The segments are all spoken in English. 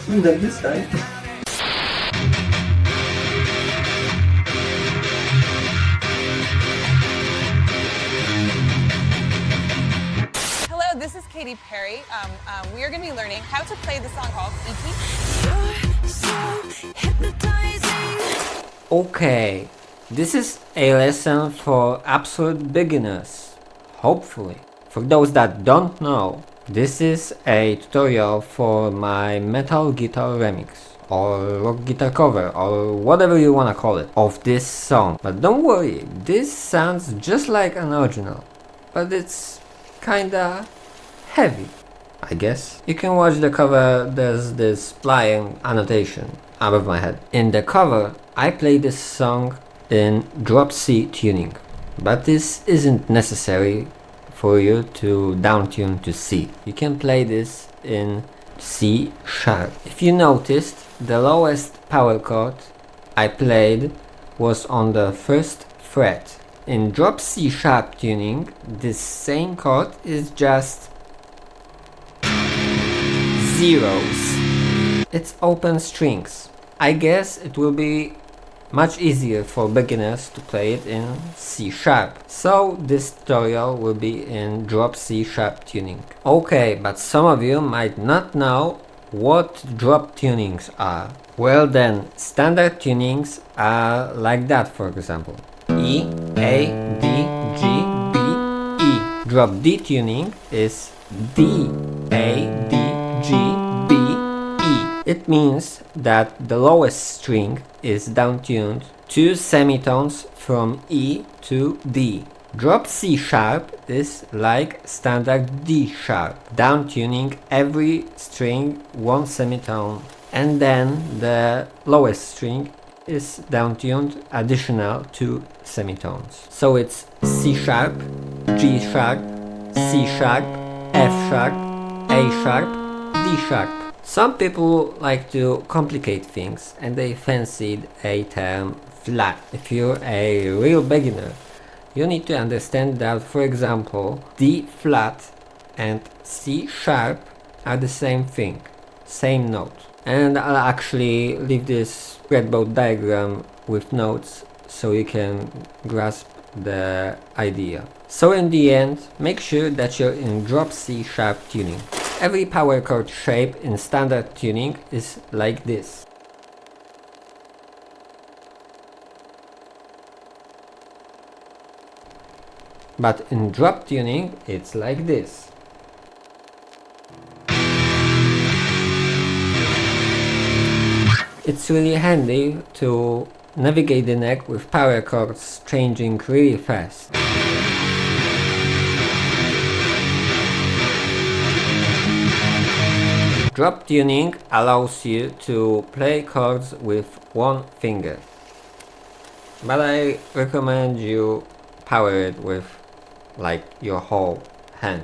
Like this time. Hello, this is Katy Perry. We are going to be learning how to play the song called E.T. So hypnotizing. Okay, this is a lesson for absolute beginners, hopefully. For those that don't know, this is a tutorial for my metal guitar remix or rock guitar cover or whatever you wanna call it of this song. But don't worry, this sounds just like an original, but it's kinda heavy, I guess. You can watch the cover, there's this flying annotation above my head. In the cover, I play this song in drop C tuning, but this isn't necessary for you to down tune to C. You can play this in C sharp. If you noticed, the lowest power chord I played was on the first fret. In drop C sharp tuning, this same chord is just zeros. It's open strings. I guess it will be much easier for beginners to play it in C sharp. So this tutorial will be in drop C sharp tuning. Okay, but some of you might not know what drop tunings are. Well then, standard tunings are like that, for example. E, A, D, G, B, E. Drop D tuning is D, A, D, G, B, E. It means that the lowest string is down-tuned 2 semitones from E to D. Drop C sharp is like standard D sharp, down-tuning every string 1 semitone, and then the lowest string is down-tuned additional 2 semitones. So it's C sharp, G sharp, C sharp, F sharp, A sharp, D sharp. Some people like to complicate things and they fancied a term flat. If you're a real beginner, you need to understand that, for example, D flat and C sharp are the same thing, same note. And I'll actually leave this breadboard diagram with notes so you can grasp the idea. So in the end, make sure that you're in drop C sharp tuning. Every power chord shape in standard tuning is like this. But in drop tuning, it's like this. It's really handy to navigate the neck with power chords changing really fast. Drop tuning allows you to play chords with one finger, but I recommend you power it with like your whole hand.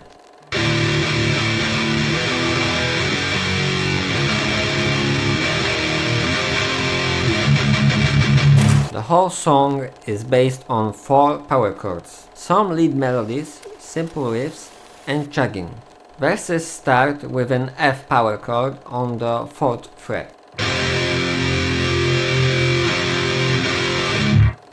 The whole song is based on 4 power chords, some lead melodies, simple riffs, and chugging. Verses start with an F power chord on the 4th fret.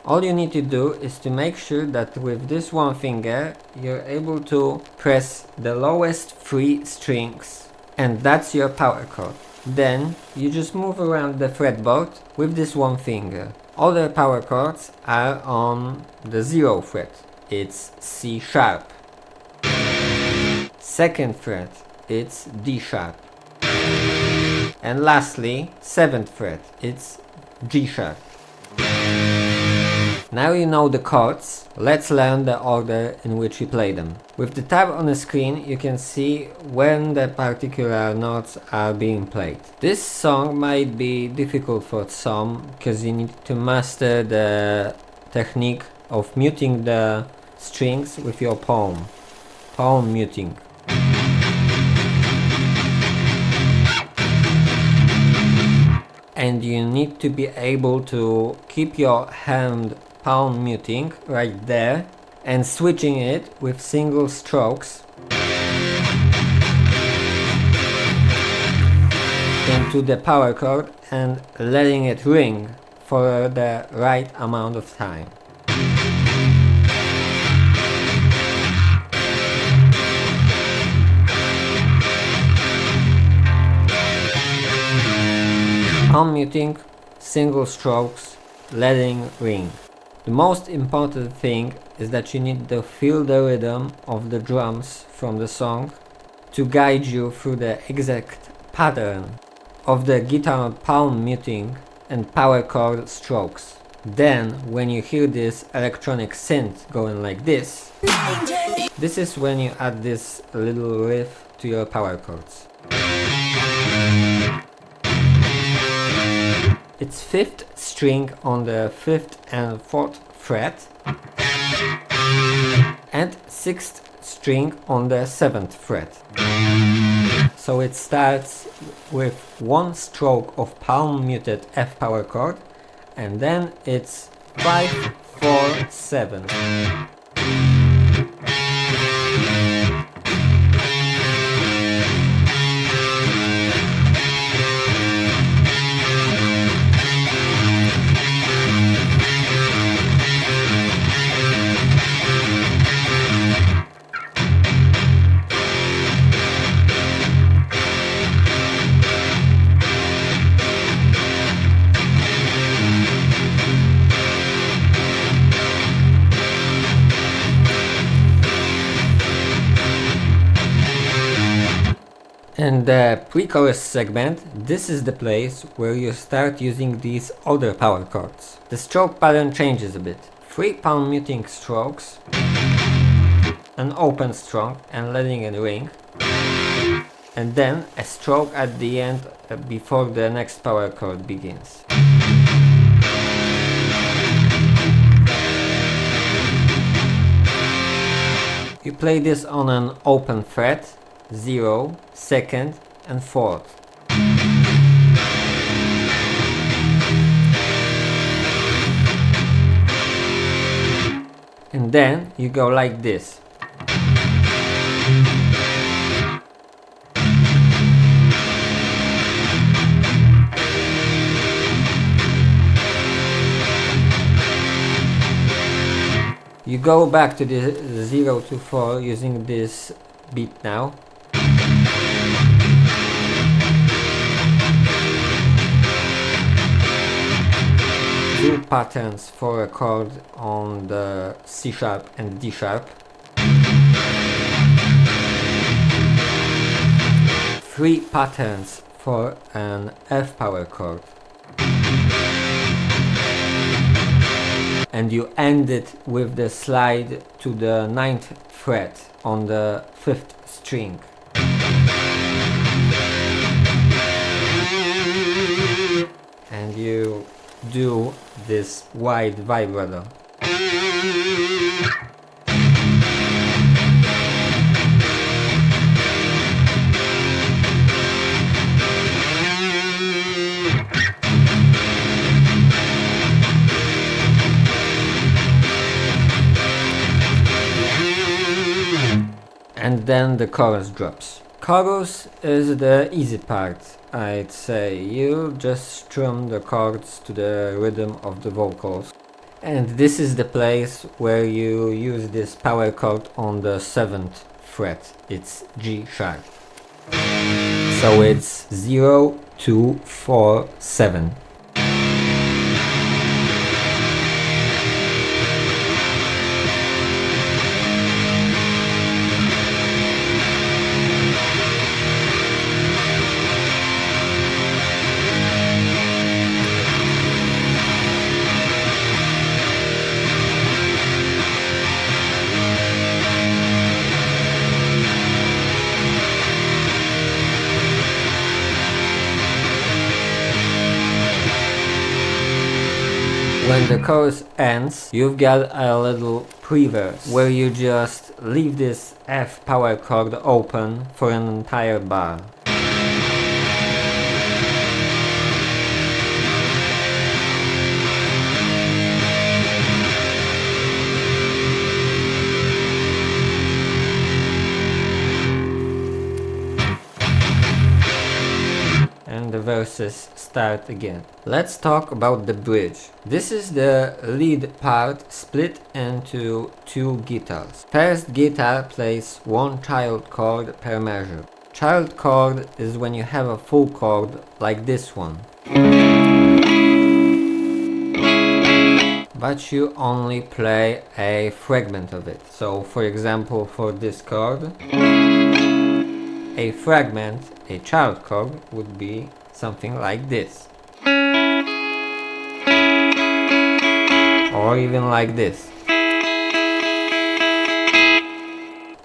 All you need to do is to make sure that with this one finger you're able to press the lowest 3 strings, and that's your power chord. Then you just move around the fretboard with this one finger. Other power chords are on the 0th fret. It's C sharp. 2nd fret, it's D sharp. And lastly, 7th fret, it's G sharp. Now you know the chords, let's learn the order in which you play them. With the tab on the screen you can see when the particular notes are being played. This song might be difficult for some because you need to master the technique of muting the strings with your palm. Palm muting. And you need to be able to keep your hand palm muting right there and switching it with single strokes in to the power chord and letting it ring for the right amount of time. Palm muting, single strokes, letting ring. The most important thing is that you need to feel the rhythm of the drums from the song to guide you through the exact pattern of the guitar palm muting and power chord strokes. Then, when you hear this electronic synth going like this, this is when you add this little riff to your power chords. It's 5th string on the 5th and 4th fret and 6th string on the 7th fret. So it starts with one stroke of palm muted F power chord and then it's 5, 4, 7. In the pre-chorus segment, this is the place where you start using these other power chords. The stroke pattern changes a bit. 3 palm muting strokes, an open stroke and letting it ring, and then a stroke at the end before the next power chord begins. You play this on an open fret, 0, 2nd and 4th. And then you go like this. You go back to the 0 to 4 using this beat now. Two patterns for a chord on the C sharp and D sharp. 3 patterns for an F power chord. And you end it with the slide to the 9th fret on the 5th string. And you do this wide vibrato. And then the chorus drops. Chorus is the easy part, I'd say. You just strum the chords to the rhythm of the vocals. And this is the place where you use this power chord on the 7th fret. It's G sharp. So it's 0, 2, 4, 7. When the chorus ends, you've got a little pre-verse where you just leave this F power chord open for an entire bar. And the verses start again. Let's talk about the bridge. This is the lead part split into two guitars. First guitar plays one child chord per measure. Child chord is when you have a full chord like this one, but you only play a fragment of it. So for example, for this chord, a fragment, a child chord, would be something like this, or even like this.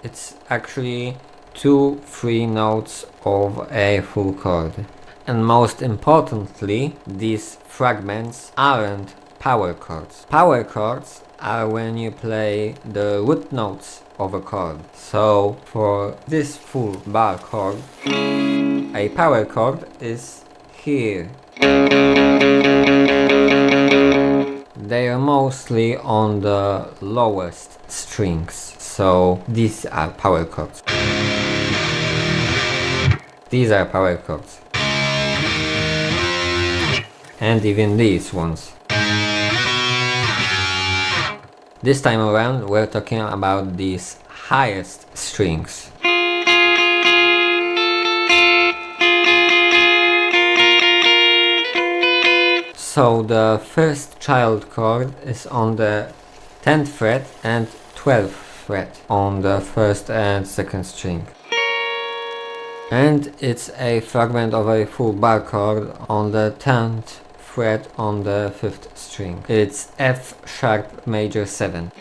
It's actually 2-3 notes of a full chord. And most importantly, these fragments aren't power chords. Power chords are when you play the root notes of a chord. So for this full bar chord, a power chord is here. They are mostly on the lowest strings, so these are power chords. These are power chords. And even these ones. This time around we're talking about these highest strings. So the first child chord is on the 10th fret and 12th fret on the first and second string. And it's a fragment of a full bar chord on the 10th fret on the 5th string. It's F sharp major 7.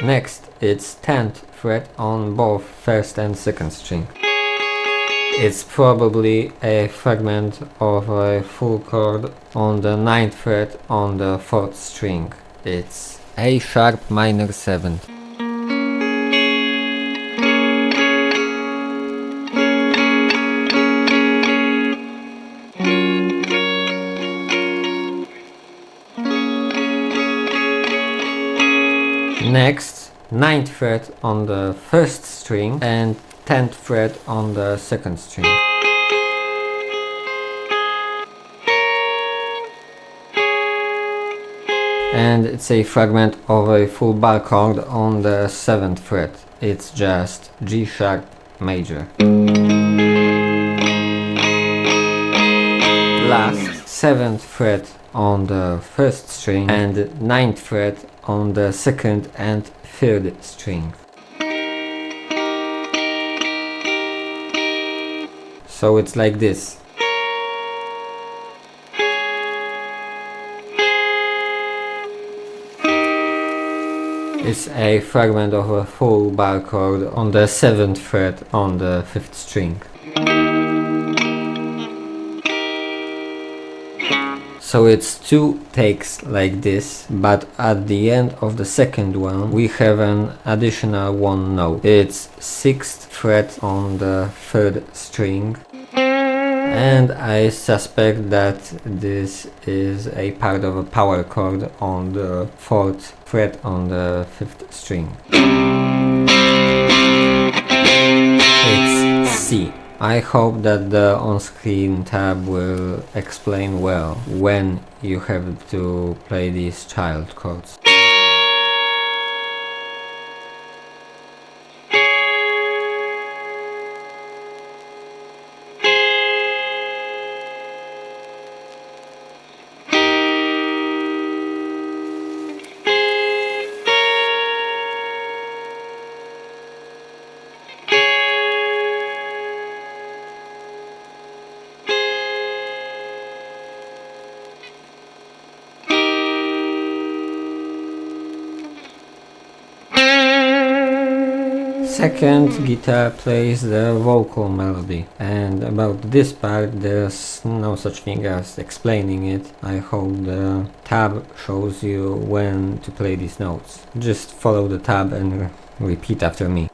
Next, it's 10th fret on both first and second string. It's probably a fragment of a full chord on the 9th fret on the 4th string. It's A sharp minor 7. Next, 9th fret on the 1st string and 10th fret on the 2nd string. And it's a fragment of a full bar chord on the 7th fret. It's just G sharp major. Last, 7th fret on the 1st string and 9th fret on the 2nd and 3rd string. So it's like this. It's a fragment of a full bar chord on the 7th fret on the 5th string. So it's 2 takes like this, but at the end of the second one we have an additional 1 note. It's 6th fret on the 3rd string, and I suspect that this is a part of a power chord on the 4th fret on the 5th string. It's C. I hope that the on-screen tab will explain well when you have to play these child chords. Second guitar plays the vocal melody, and about this part there's no such thing as explaining it. I hope the tab shows you when to play these notes. Just follow the tab and repeat after me.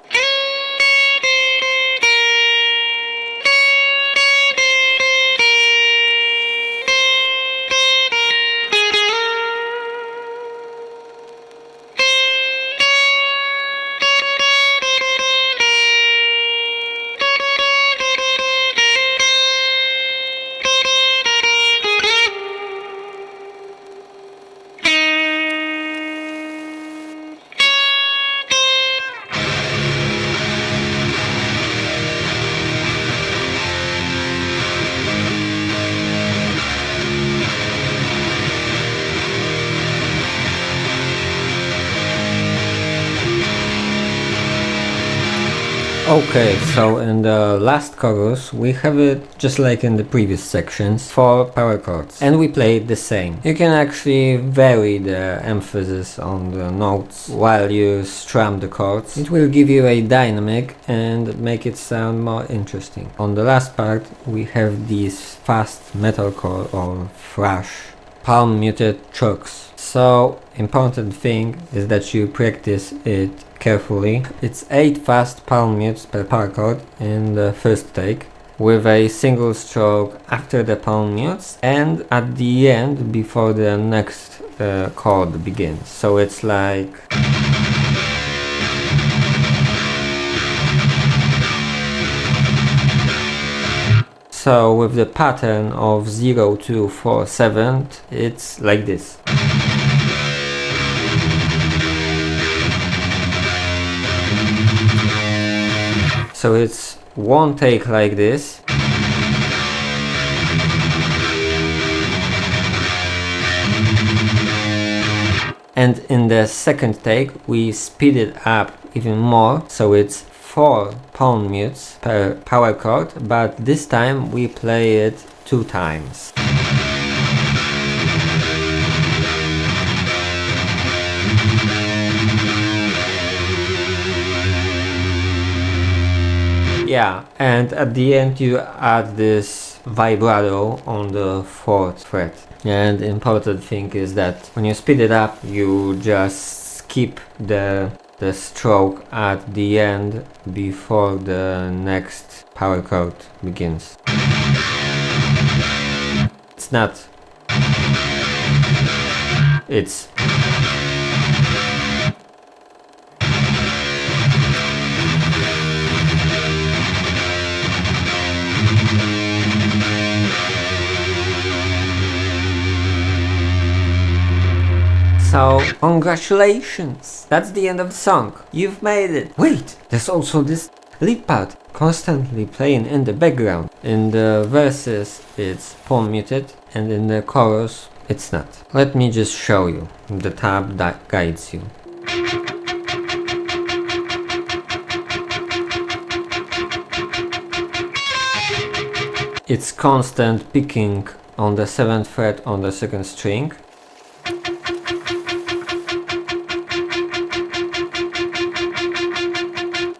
Okay, so in the last chorus we have it just like in the previous sections, 4 power chords, and we play it the same. You can actually vary the emphasis on the notes while you strum the chords. It will give you a dynamic and make it sound more interesting. On the last part we have these fast metalcore or thrash palm muted chokes. So important thing is that you practice it carefully. It's 8 fast palm mutes per power chord in the first take, with a single stroke after the palm mutes and at the end before the next chord begins. So it's like so with the pattern of 0, 2, 4, 7, it's like this. So it's one take like this, and in the second take we speed it up even more, so it's 4 palm mutes per power chord, but this time we play it 2 times. Yeah, and at the end you add this vibrato on the 4th fret. And important thing is that when you speed it up, you just skip the stroke at the end before the next power chord begins. It's not. It's. So, congratulations! That's the end of the song. You've made it! Wait! There's also this lead part constantly playing in the background. In the verses it's palm muted and in the chorus it's not. Let me just show you the tab that guides you. It's constant picking on the 7th fret on the 2nd string.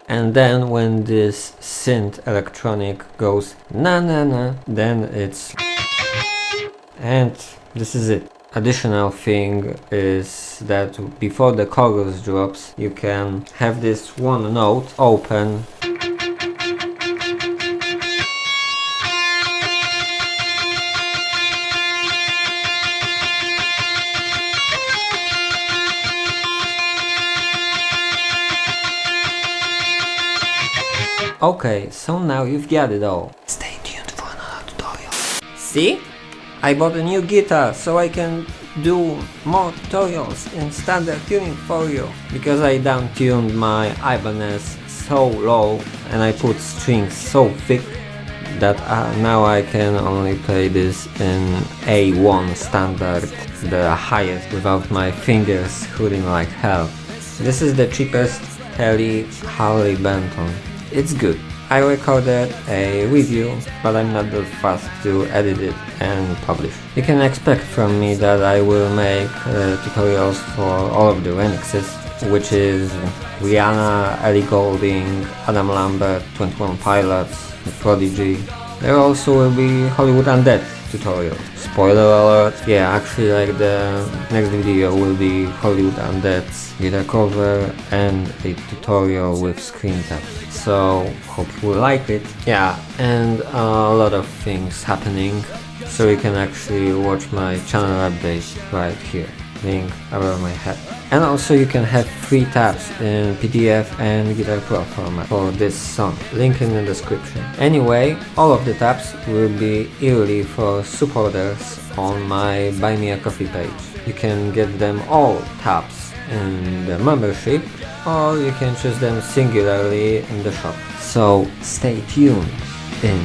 And then when this synth electronic goes na na na, then it's, and this is it. Additional thing is that before the chorus drops you can have this one note open . Okay, so now you've got it all. Stay tuned for another tutorial. See? I bought a new guitar so I can do more tutorials in standard tuning for you. Because I down-tuned my Ibanez so low and I put strings so thick that now I can only play this in A1 standard, the highest, without my fingers hurting like hell. This is the cheapest Harley Benton. It's good. I recorded a review, but I'm not that fast to edit it and publish. You can expect from me that I will make tutorials for all of the remixes, which is Rihanna, Ellie Goulding, Adam Lambert, 21 Pilots, The Prodigy. There also will be Hollywood Undead tutorial. Spoiler alert, yeah, actually like the next video will be Hollywood Undead's guitar cover and a tutorial with screentabs. So hope you will like it. Yeah, and a lot of things happening, so you can actually watch my channel updates right here, link above my head. And also you can have free tabs in PDF and Guitar Pro format for this song, link in the description. Anyway, all of the tabs will be yearly for supporters on my Buy Me a Coffee page. You can get them all tabs in the membership, or you can choose them singularly in the shop. So stay tuned in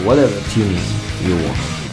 whatever tuning you want.